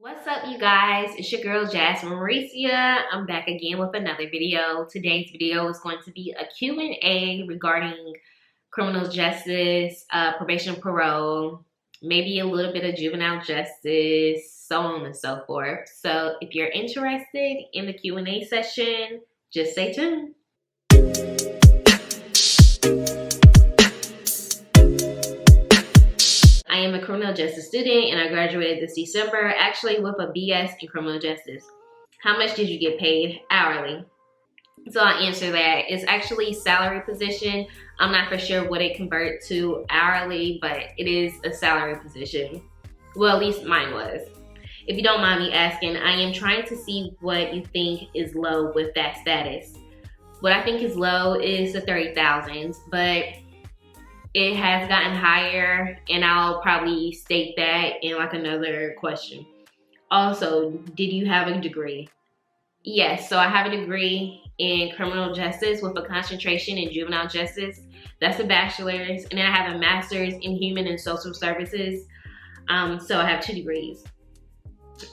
What's up, you guys? It's your girl Jasmine Mauricia. I'm back again with another video. Today's video is going to be a Q&A regarding criminal justice, probation and parole, maybe a little bit of juvenile justice, so on and so forth. So if you're interested in the Q&A session, just stay tuned. I am a criminal justice student and I graduated this December, actually with a BS in criminal justice. How much did you get paid hourly? So I'll answer that. It's actually salary position. I'm not for sure what it converts to hourly, but it is a salary position. Well, at least mine was. If you don't mind me asking, I am trying to see what you think is low with that status. What I think is low is the 30,000s, but it has gotten higher, and I'll probably state that in like another question. Also, did you have a degree? Yes, so I have a degree in criminal justice with a concentration in juvenile justice. That's a bachelor's, and then I have a master's in human and social services. So I have 2 degrees.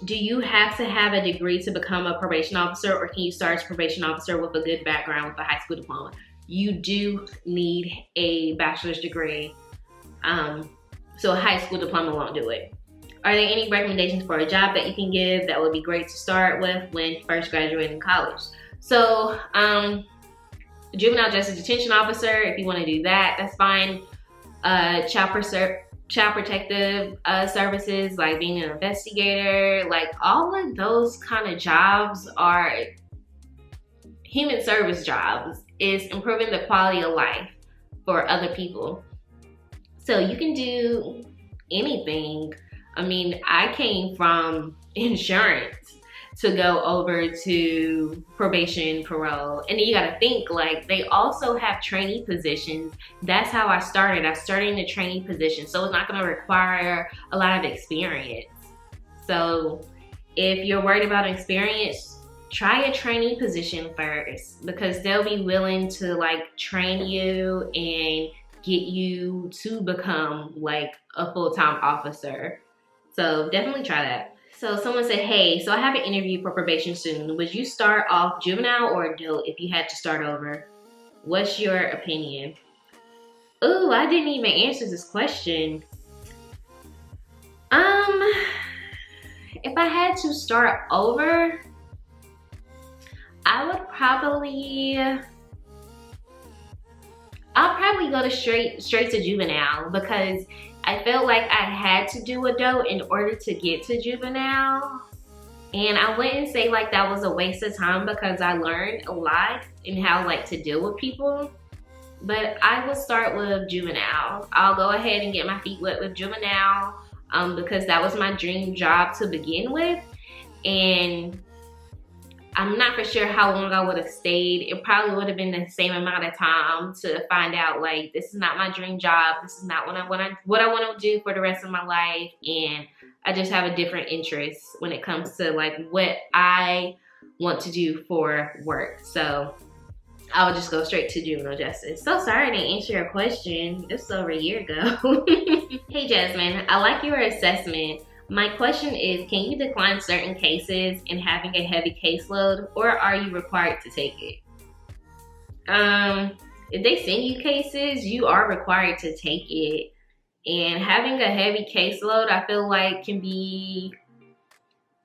Do you have to have a degree to become a probation officer, or can you start as a probation officer with a good background with a high school diploma? You do need a bachelor's degree. So a high school diploma won't do it. Are there any recommendations for a job that you can give that would be great to start with when first graduating college? So juvenile justice detention officer, if you want to do that, that's fine. Child protective services, like being an investigator, like all of those kind of jobs are human service jobs. Is improving the quality of life for other people. So you can do anything. I mean, I came from insurance to go over to probation, parole, and then you gotta think, like, they also have trainee positions. That's how I started. I started in a trainee position, so it's not gonna require a lot of experience. So if you're worried about experience, try a trainee position first, because they'll be willing to like train you and get you to become like a full-time officer. So definitely try that. So someone said, hey, so I have an interview for probation soon. Would you start off juvenile or adult if you had to start over? What's your opinion? Ooh, I didn't even answer this question. If I had to start over, I'll probably go to straight to juvenile, because I felt like I had to do adult in order to get to juvenile. And I wouldn't say like that was a waste of time, because I learned a lot in how like to deal with people. But I will start with juvenile. I'll go ahead and get my feet wet with juvenile, because that was my dream job to begin with. And I'm not for sure how long I would have stayed. It probably would have been the same amount of time to find out, like, this is not my dream job. This is not what I want to do for the rest of my life. And I just have a different interest when it comes to like what I want to do for work. So I would just go straight to juvenile justice. So sorry I didn't answer your question. This was over a year ago. Hey Jasmine, I like your assessment. My question is, can you decline certain cases in having a heavy caseload, or are you required to take it? If they send you cases, you are required to take it. And having a heavy caseload, I feel like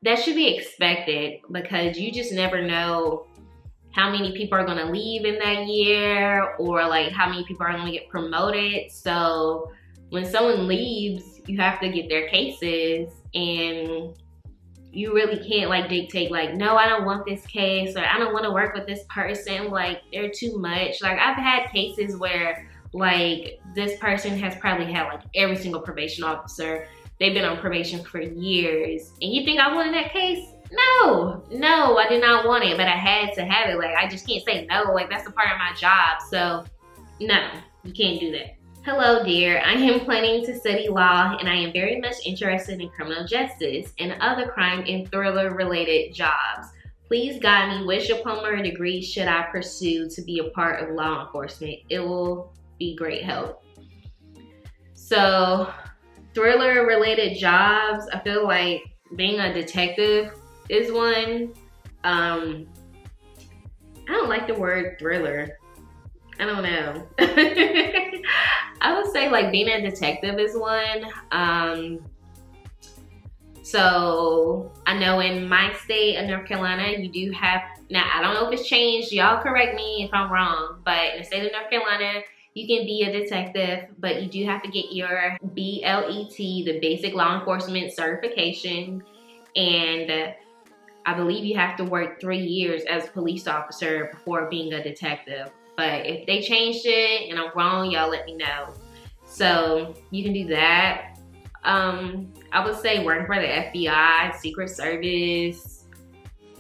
that should be expected, because you just never know how many people are gonna leave in that year, or like how many people are gonna get promoted. So when someone leaves, you have to get their cases, and you really can't like dictate like, no, I don't want this case, or I don't want to work with this person, like they're too much. Like I've had cases where like this person has probably had like every single probation officer. They've been on probation for years, and you think I wanted that case? No, I did not want it, but I had to have it. Like I just can't say no, like that's a part of my job. So no, you can't do that. Hello dear, I am planning to study law, and I am very much interested in criminal justice and other crime and thriller related jobs. Please guide me, which diploma or degree should I pursue to be a part of law enforcement? It will be great help. So thriller related jobs, I feel like being a detective is one. I don't like the word thriller. I don't know. I would say like being a detective is one. So I know in my state of North Carolina, you do have, now I don't know if it's changed, y'all correct me if I'm wrong, but in the state of North Carolina, you can be a detective, but you do have to get your BLET, the Basic Law Enforcement Certification, and I believe you have to work 3 years as a police officer before being a detective. But if they changed it and I'm wrong, y'all let me know. So you can do that. I would say working for the FBI, Secret Service,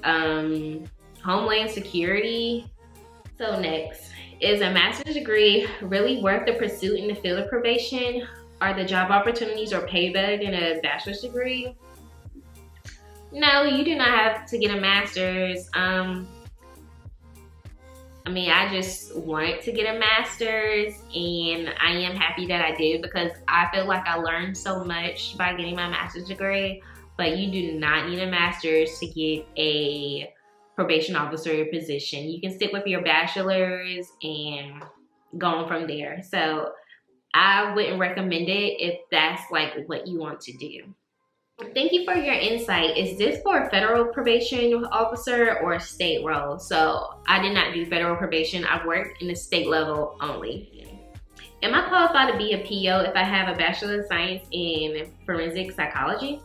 Homeland Security. So next, is a master's degree really worth the pursuit in the field of probation? Are the job opportunities or pay better than a bachelor's degree? No, you do not have to get a master's. I mean, I just wanted to get a master's, and I am happy that I did because I feel like I learned so much by getting my master's degree. But you do not need a master's to get a probation officer position. You can stick with your bachelor's and go on from there. So I wouldn't recommend it if that's like what you want to do. Thank you for your insight. Is this for a federal probation officer or a state role? So I did not do federal probation. I worked in the state level only. Am I qualified to be a PO if I have a Bachelor of Science in Forensic Psychology?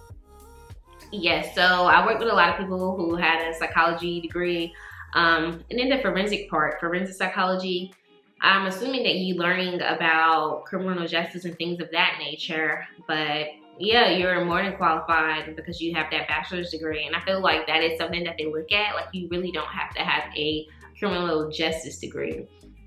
Yes, so I worked with a lot of people who had a psychology degree. And in the forensic part, forensic psychology, I'm assuming that you're learning about criminal justice and things of that nature, but yeah, you're more than qualified because you have that bachelor's degree. And I feel like that is something that they look at. Like, you really don't have to have a criminal justice degree.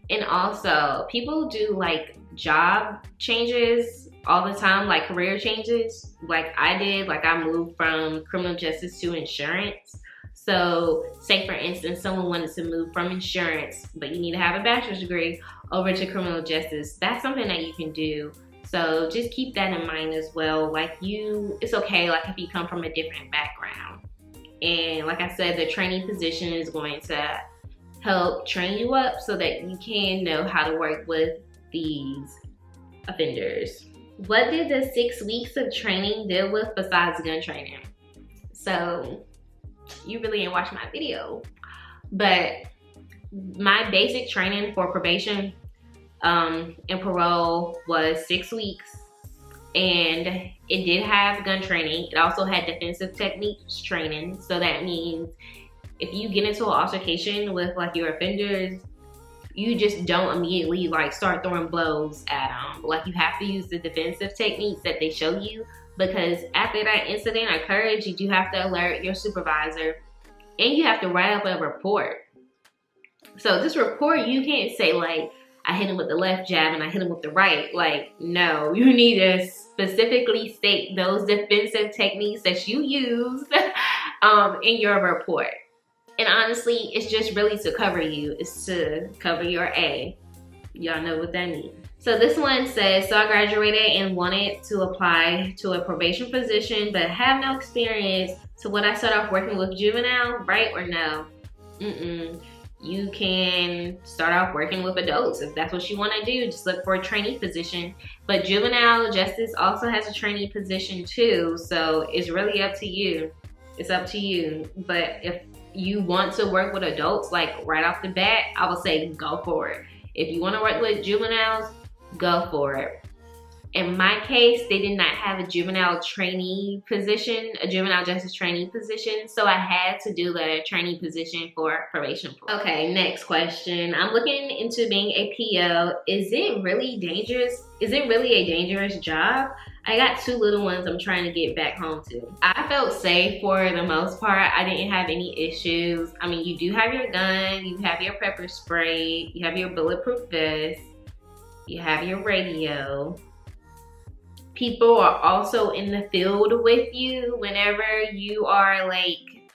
And also, people do like job changes all the time, like career changes. Like I did, like I moved from criminal justice to insurance. So say for instance, someone wanted to move from insurance, but you need to have a bachelor's degree over to criminal justice. That's something that you can do. So just keep that in mind as well. Like it's okay like if you come from a different background. And like I said, the training position is going to help train you up so that you can know how to work with these offenders. What did the 6 weeks of training deal with besides gun training? So you really didn't watch my video, but my basic training for probation and parole was 6 weeks, and it did have gun training. It also had defensive techniques training. So that means if you get into an altercation with like your offenders, you just don't immediately like start throwing blows at them. Like, you have to use the defensive techniques that they show you, because after that incident occurs, you do have to alert your supervisor and you have to write up a report. So this report, you can't say like, I hit him with the left jab and I hit him with the right. Like, no, you need to specifically state those defensive techniques that you used in your report. And honestly, it's just really to cover you. It's to cover your A. Y'all know what that means. So this one says, so I graduated and wanted to apply to a probation position, but have no experience. So would I start off working with juvenile, right or no? You can start off working with adults if that's what you want to do. Just look for a trainee position. But juvenile justice also has a trainee position too. So it's really up to you. It's up to you. But if you want to work with adults, like right off the bat, I would say go for it. If you want to work with juveniles, go for it. In my case, they did not have a juvenile trainee position, a juvenile justice trainee position, so I had to do the trainee position for probation. Okay, next question. I'm looking into being a PO. Is it really dangerous? Is it really a dangerous job? I got 2 little ones I'm trying to get back home to. I felt safe for the most part. I didn't have any issues. I mean, you do have your gun, you have your pepper spray, you have your bulletproof vest, you have your radio. People are also in the field with you whenever you are like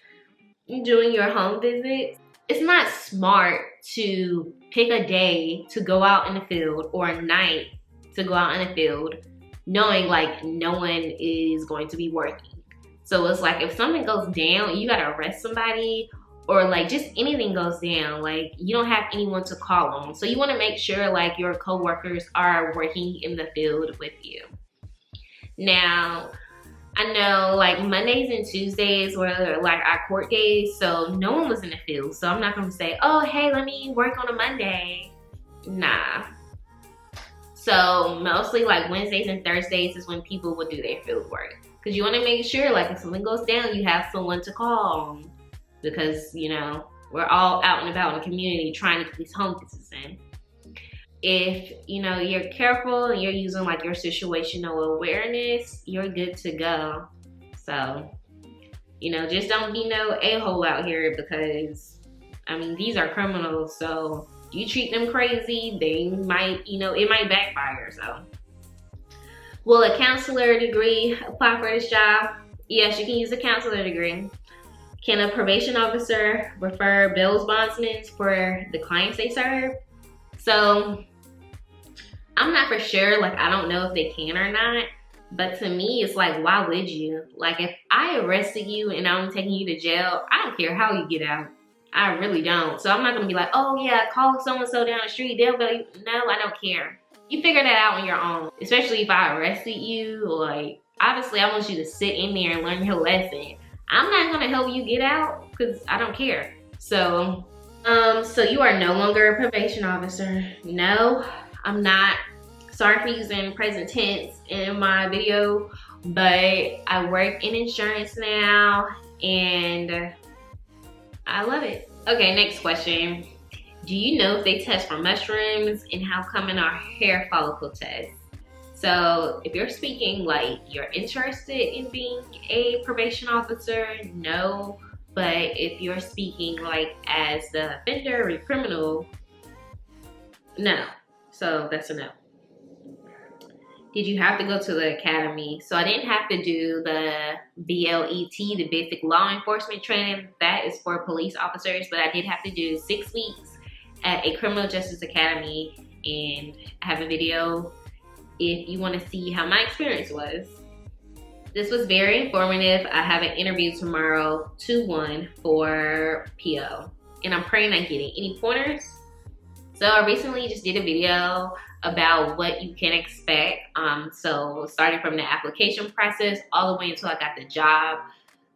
doing your home visits. It's not smart to pick a day to go out in the field or a night to go out in the field knowing like no one is going to be working. So it's like if something goes down, you gotta arrest somebody, or like just anything goes down, like you don't have anyone to call on. So you want to make sure like your coworkers are working in the field with you. Now, I know like Mondays and Tuesdays were like our court days, so no one was in the field. So I'm not gonna say, oh, hey, let me work on a Monday. Nah. So mostly like Wednesdays and Thursdays is when people would do their field work. Because you want to make sure like if something goes down, you have someone to call on. Because, you know, we're all out and about in the community trying to keep these homeless in. If, you know, you're careful and you're using like your situational awareness, you're good to go. So, you know, just don't be no a-hole out here, because, I mean, these are criminals. So you treat them crazy, they might, you know, it might backfire. So, will a counselor degree apply for this job? Yes, you can use a counselor degree. Can a probation officer refer bail bondsmen for the clients they serve? So I'm not for sure, like I don't know if they can or not, but to me it's like, why would you? Like if I arrested you and I'm taking you to jail, I don't care how you get out. I really don't. So I'm not gonna be like, oh yeah, call so-and-so down the street, they'll be, no, I don't care. You figure that out on your own, especially if I arrested you. Like obviously I want you to sit in there and learn your lesson. I'm not gonna help you get out because I don't care. So, so you are no longer a probation officer. No, I'm not. Sorry for using present tense in my video, but I work in insurance now and I love it. Okay, next question. Do you know if they test for mushrooms, and how come in our hair follicle test? So if you're speaking like you're interested in being a probation officer, no. But if you're speaking like as the offender or criminal, no. So that's a no. Did you have to go to the academy? So I didn't have to do the BLET, the basic law enforcement training. That is for police officers, but I did have to do 6 weeks at a criminal justice academy, and I have a video if you want to see how my experience was. This was very informative. I have an interview tomorrow, 2-1 for PO, and I'm praying I get it. Any pointers? So I recently just did a video about what you can expect. So starting from the application process all the way until I got the job.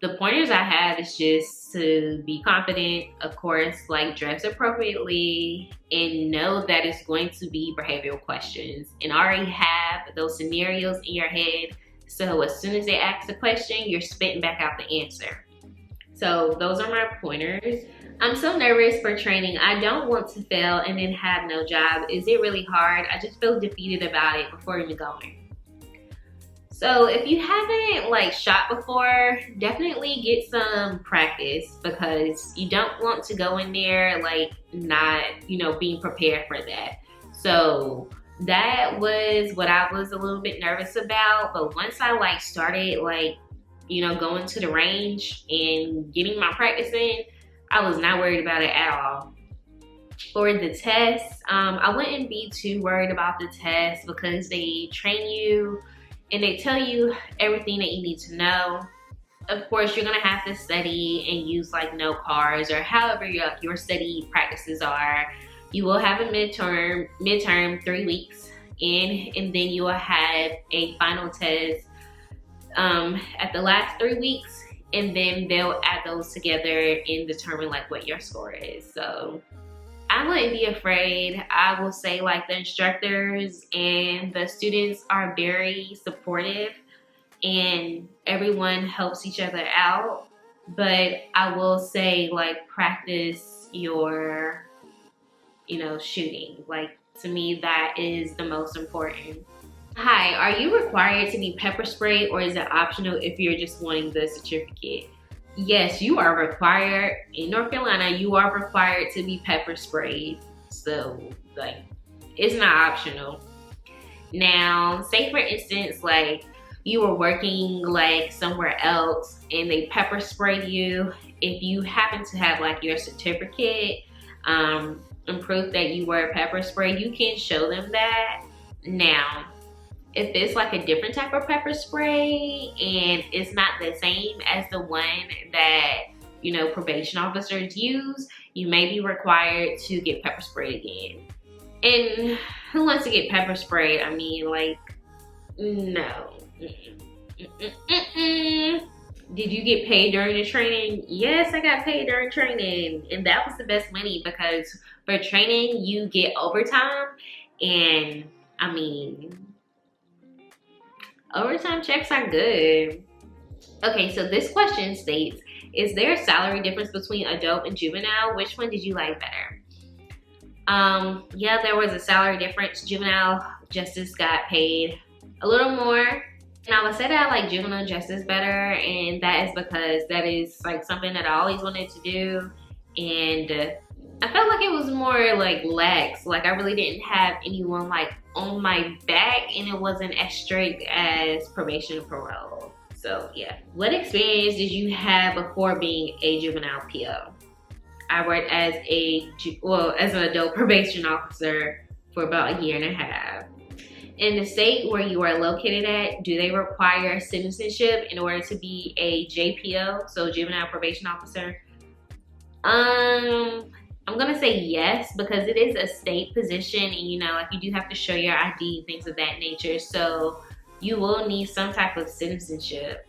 The pointers I have is just to be confident, of course, like dress appropriately, and know that it's going to be behavioral questions, and already have those scenarios in your head. So as soon as they ask the question, you're spitting back out the answer. So those are my pointers. I'm so nervous for training. I don't want to fail and then have no job. Is it really hard? I just feel defeated about it before even going. So if you haven't like shot before, definitely get some practice, because you don't want to go in there like not, you know, being prepared for that. So that was what I was a little bit nervous about. But once I like started like, you know, going to the range and getting my practice in, I was not worried about it at all. For the test, I wouldn't be too worried about the test, because they train you and they tell you everything that you need to know. Of course, you're gonna have to study and use like note cards or however your study practices are. You will have a midterm 3 weeks in, and then you will have a final test at the last 3 weeks, and then they'll add those together and determine like what your score is. So I wouldn't be afraid. I will say like the instructors and the students are very supportive and everyone helps each other out. But I will say like practice your, you know, shooting. Like to me, that is the most important. Hi, are you required to be pepper sprayed, or is it optional if you're just wanting the certificate? Yes, you are required. In North Carolina, you are required to be pepper sprayed. So, like, it's not optional. Now, say for instance, like, you were working, like, somewhere else and they pepper sprayed you. If you happen to have, like, your certificate and proof that you were pepper sprayed, you can show them that. Now, if it's like a different type of pepper spray and it's not the same as the one that, you know, probation officers use, you may be required to get pepper sprayed again. And who wants to get pepper sprayed? I mean, like, no. Did you get paid during the training? Yes, I got paid during training, and that was the best money because for training you get overtime, and I mean, overtime checks are good. Okay, so this question states, is there a salary difference between adult and juvenile? Which one did you like better? Yeah, there was a salary difference. Juvenile justice got paid a little more. And I would say that I like juvenile justice better, and that is because that is like something that I always wanted to do, and I felt like it was more like lax. Like I really didn't have anyone like on my back, and it wasn't as strict as probation and parole. So yeah. What experience did you have before being a juvenile PO? I worked as an adult probation officer for about a year and a half. In the state where you are located at, do they require citizenship in order to be a JPO, so juvenile probation officer? I'm gonna say yes, because it is a state position, and you know, like you do have to show your ID, things of that nature, so you will need some type of citizenship.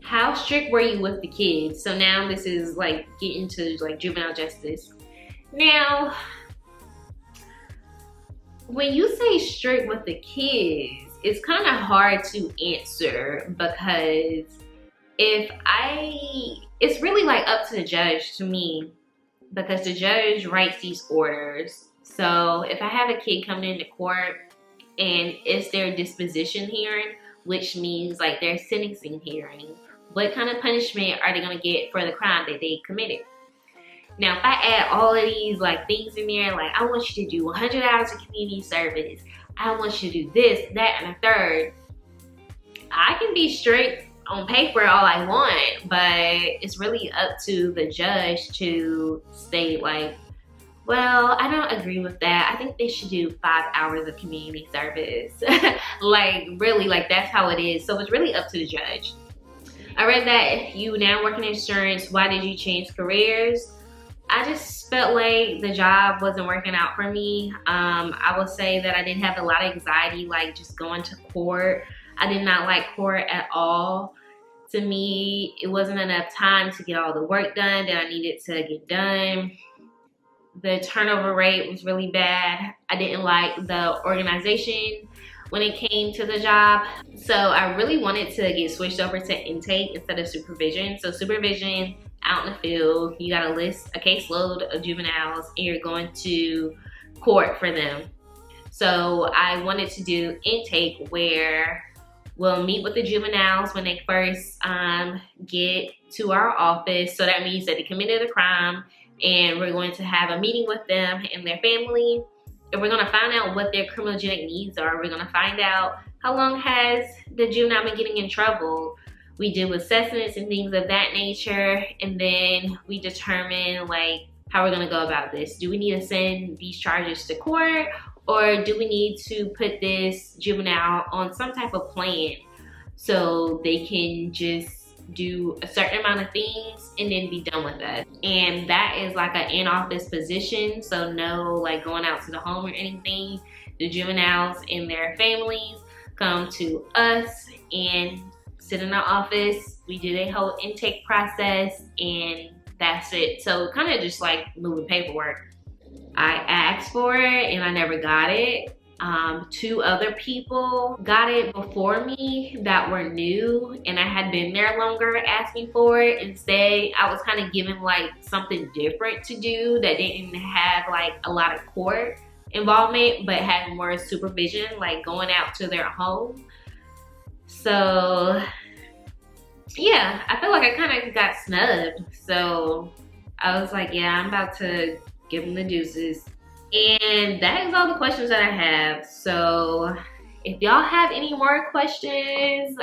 How strict were you with the kids? So now this is like getting to like juvenile justice. Now, when you say strict with the kids, it's kind of hard to answer because it's really like up to the judge to me, because the judge writes these orders. So if I have a kid coming into court and it's their disposition hearing, which means like their sentencing hearing, what kind of punishment are they gonna get for the crime that they committed? Now, if I add all of these like things in there, like I want you to do 100 hours of community service, I want you to do this, that, and a third, I can be strict on paper all I want, but it's really up to the judge to state like, well, I don't agree with that. I think they should do 5 hours of community service. Like really, like that's how it is. So it's really up to the judge. I read that you now work in insurance. Why did you change careers? I just felt like the job wasn't working out for me. I will say that I didn't have a lot of anxiety, like just going to court. I did not like court at all. To me, it wasn't enough time to get all the work done that I needed to get done. The turnover rate was really bad. I didn't like the organization when it came to the job. So I really wanted to get switched over to intake instead of supervision. So supervision, out in the field, you gotta list a caseload of juveniles and you're going to court for them. So I wanted to do intake where we'll meet with the juveniles when they first get to our office. So that means that they committed a crime, and we're going to have a meeting with them and their family, and we're gonna find out what their criminogenic needs are. We're gonna find out how long has the juvenile been getting in trouble. We do assessments and things of that nature, and then we determine like how we're gonna go about this. Do we need to send these charges to court, or do we need to put this juvenile on some type of plan so they can just do a certain amount of things and then be done with us? And that is like an in-office position, so no like going out to the home or anything. The juveniles and their families come to us and sit in our office. We do the whole intake process, and that's it. So kind of just like moving paperwork. I asked for it and I never got it. 2 other people got it before me that were new, and I had been there longer asking for it. Instead, I was kind of given like something different to do that didn't have like a lot of court involvement, but had more supervision, like going out to their home. So yeah, I feel like I kind of got snubbed. So I was like, yeah, I'm about to give them the deuces. And that is all the questions that I have. So if y'all have any more questions,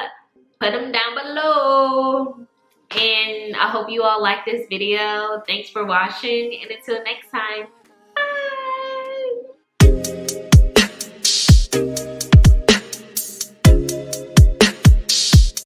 put them down below. And I hope you all like this video. Thanks for watching, and until next time.